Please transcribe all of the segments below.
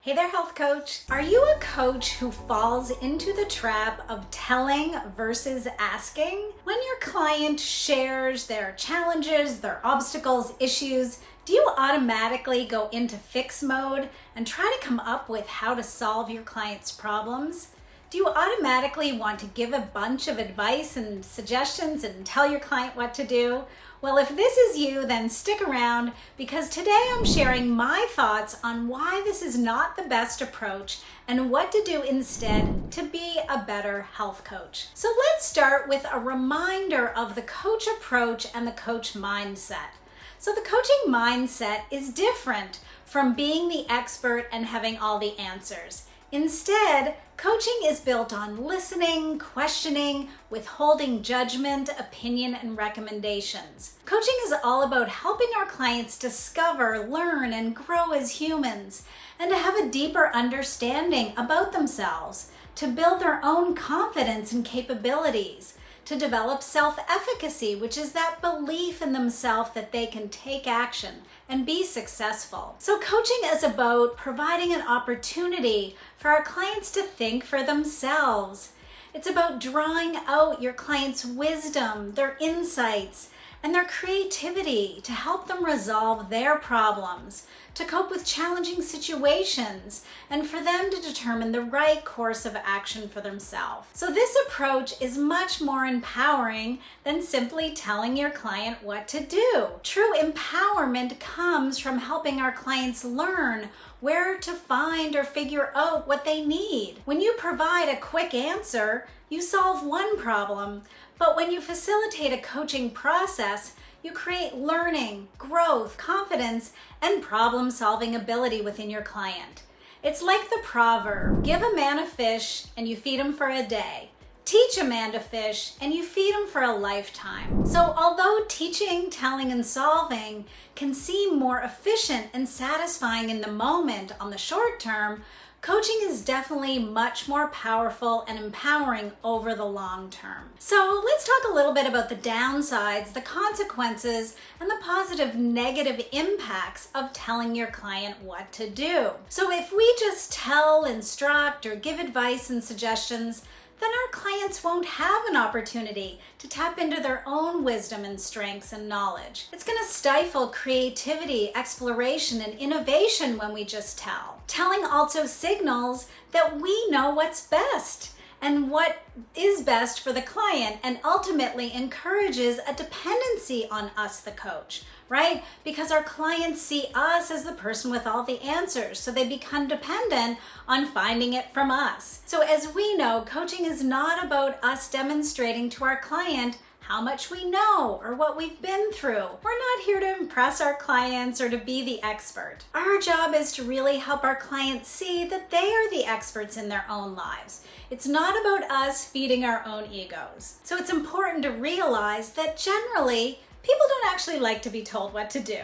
Hey there, health coach. Are you a coach who falls into the trap of telling versus asking? When your client shares their challenges, their obstacles, issues, do you automatically go into fix mode and try to come up with how to solve your client's problems? Do you automatically want to give a bunch of advice and suggestions and tell your client what to do? Well, if this is you, then stick around because today I'm sharing my thoughts on why this is not the best approach and what to do instead to be a better health coach. So let's start with a reminder of the coach approach and the coach mindset. So the coaching mindset is different from being the expert and having all the answers. Instead, coaching is built on listening, questioning, withholding judgment, opinion, and recommendations. Coaching is all about helping our clients discover, learn, and grow as humans, and to have a deeper understanding about themselves, to build their own confidence and capabilities, to develop self-efficacy, which is that belief in themselves that they can take action and be successful. So coaching is about providing an opportunity for our clients to think for themselves. It's about drawing out your clients' wisdom, their insights, and their creativity to help them resolve their problems, to cope with challenging situations, and for them to determine the right course of action for themselves. So this approach is much more empowering than simply telling your client what to do. True empowerment comes from helping our clients learn where to find or figure out what they need. When you provide a quick answer, you solve one problem, but when you facilitate a coaching process, you create learning, growth, confidence, and problem-solving ability within your client. It's like the proverb, give a man a fish and you feed him for a day. Teach a man to fish and you feed him for a lifetime. So although teaching, telling, and solving can seem more efficient and satisfying in the moment on the short term, coaching is definitely much more powerful and empowering over the long term. So let's talk a little bit about the downsides, the consequences, and the positive negative impacts of telling your client what to do. So if we just tell, instruct, or give advice and suggestions, then our clients won't have an opportunity to tap into their own wisdom and strengths and knowledge. It's going to stifle creativity, exploration, and innovation when we just tell. Telling also signals that we know what's best and what is best for the client, and ultimately encourages a dependency on us, the coach, right? Because our clients see us as the person with all the answers, so they become dependent on finding it from us. So as we know, coaching is not about us demonstrating to our client how much we know or what we've been through. We're not here to impress our clients or to be the expert. Our job is to really help our clients see that they are the experts in their own lives. It's not about us feeding our own egos. So it's important to realize that generally, people don't actually like to be told what to do.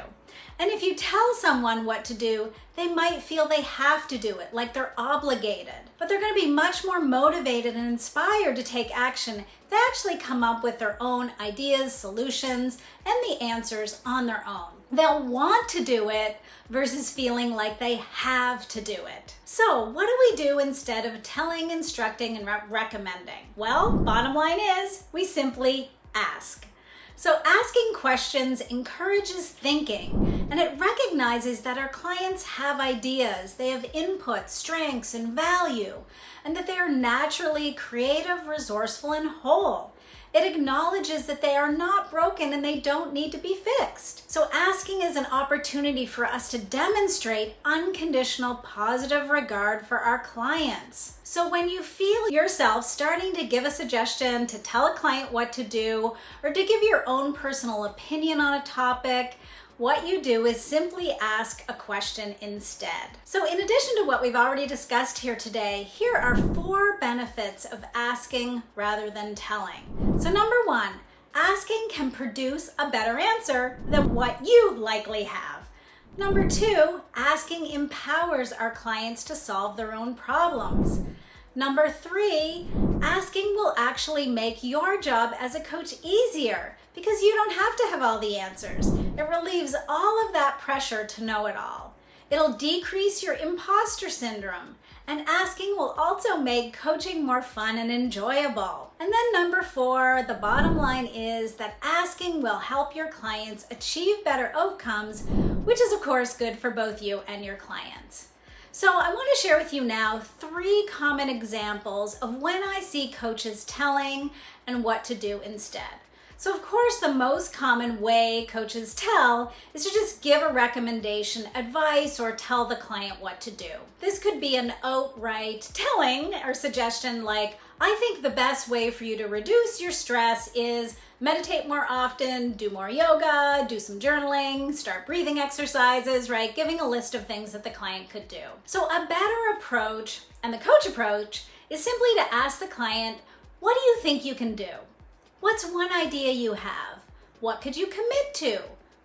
And if you tell someone what to do, they might feel they have to do it, like they're obligated. But they're going to be much more motivated and inspired to take action if they actually come up with their own ideas, solutions, and the answers on their own. They'll want to do it versus feeling like they have to do it. So what do we do instead of telling, instructing, and recommending? Well, bottom line is we simply ask. So asking questions encourages thinking, and it recognizes that our clients have ideas, they have input, strengths, and value, and that they are naturally creative, resourceful, and whole. It acknowledges that they are not broken and they don't need to be fixed. So asking is an opportunity for us to demonstrate unconditional positive regard for our clients. So when you feel yourself starting to give a suggestion, to tell a client what to do, or to give your own personal opinion on a topic, what you do is simply ask a question instead. So in addition to what we've already discussed here today, here are 4 benefits of asking rather than telling. So number 1, asking can produce a better answer than what you likely have. Number 2, asking empowers our clients to solve their own problems. Number 3, asking will actually make your job as a coach easier because you don't have to have all the answers. It relieves all of that pressure to know it all. It'll decrease your imposter syndrome. And asking will also make coaching more fun and enjoyable. And then number 4, the bottom line is that asking will help your clients achieve better outcomes, which is of course good for both you and your clients. So I want to share with you now 3 common examples of when I see coaches telling and what to do instead. So of course, the most common way coaches tell is to just give a recommendation, advice, or tell the client what to do. This could be an outright telling or suggestion like, I think the best way for you to reduce your stress is meditate more often, do more yoga, do some journaling, start breathing exercises, right? Giving a list of things that the client could do. So a better approach, and the coach approach, is simply to ask the client, what do you think you can do? What's one idea you have? What could you commit to?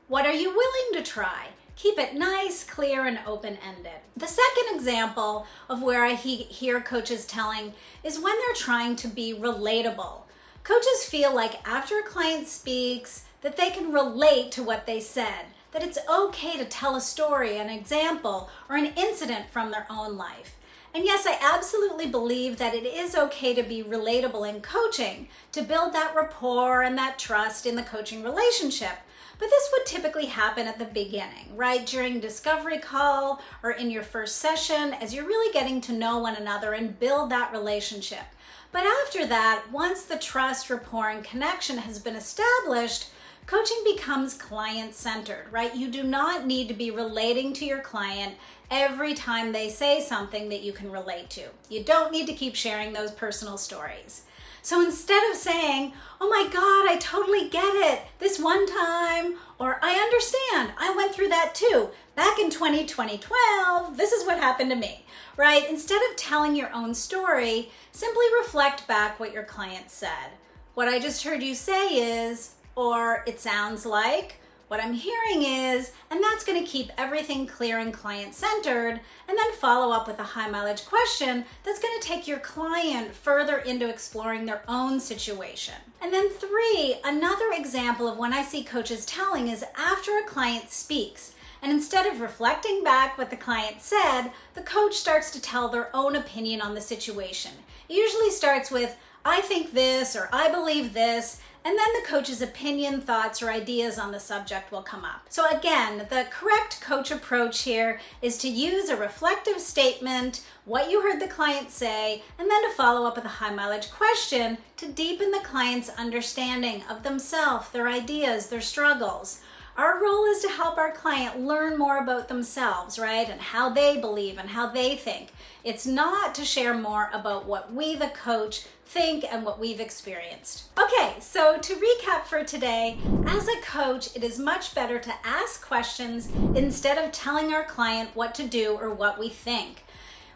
What are you willing to try? Keep it nice, clear, and open-ended. The second example of where I hear coaches telling is when they're trying to be relatable. Coaches feel like after a client speaks that they can relate to what they said, that it's okay to tell a story, an example, or an incident from their own life. And yes, I absolutely believe that it is okay to be relatable in coaching, to build that rapport and that trust in the coaching relationship. But this would typically happen at the beginning, right? During discovery call or in your first session, as you're really getting to know one another and build that relationship. But after that, once the trust, rapport, and connection has been established, coaching becomes client-centered, right? You do not need to be relating to your client every time they say something that you can relate to. You don't need to keep sharing those personal stories. So instead of saying, oh my God, I totally get it, this one time, or I understand, I went through that too, back in 2012, this is what happened to me, right? Instead of telling your own story, simply reflect back what your client said. What I just heard you say is, or it sounds like, what I'm hearing is, and that's going to keep everything clear and client-centered, and then follow up with a high-mileage question that's going to take your client further into exploring their own situation. And then 3, another example of when I see coaches telling is after a client speaks, and instead of reflecting back what the client said, the coach starts to tell their own opinion on the situation. It usually starts with, I think this, or I believe this, and then the coach's opinion, thoughts, or ideas on the subject will come up. So again, the correct coach approach here is to use a reflective statement, what you heard the client say, and then to follow up with a high mileage question to deepen the client's understanding of themselves, their ideas, their struggles. Our role is to help our client learn more about themselves, right? And how they believe and how they think. It's not to share more about what we, the coach, think and what we've experienced. Okay, so to recap for today, as a coach, it is much better to ask questions instead of telling our client what to do or what we think.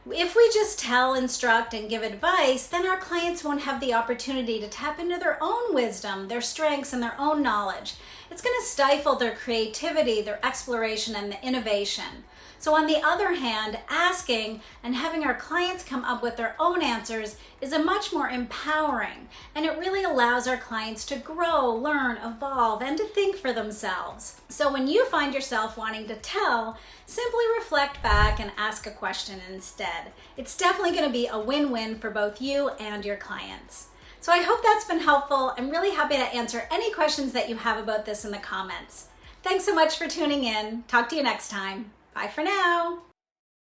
If we just tell, instruct, and give advice, then our clients won't have the opportunity to tap into their own wisdom, their strengths, and their own knowledge. It's going to stifle their creativity, their exploration, and the innovation. So on the other hand, asking and having our clients come up with their own answers is a much more empowering, and it really allows our clients to grow, learn, evolve, and to think for themselves. So when you find yourself wanting to tell, simply reflect back and ask a question instead. It's definitely going to be a win-win for both you and your clients. So I hope that's been helpful. I'm really happy to answer any questions that you have about this in the comments. Thanks so much for tuning in. Talk to you next time. Bye for now.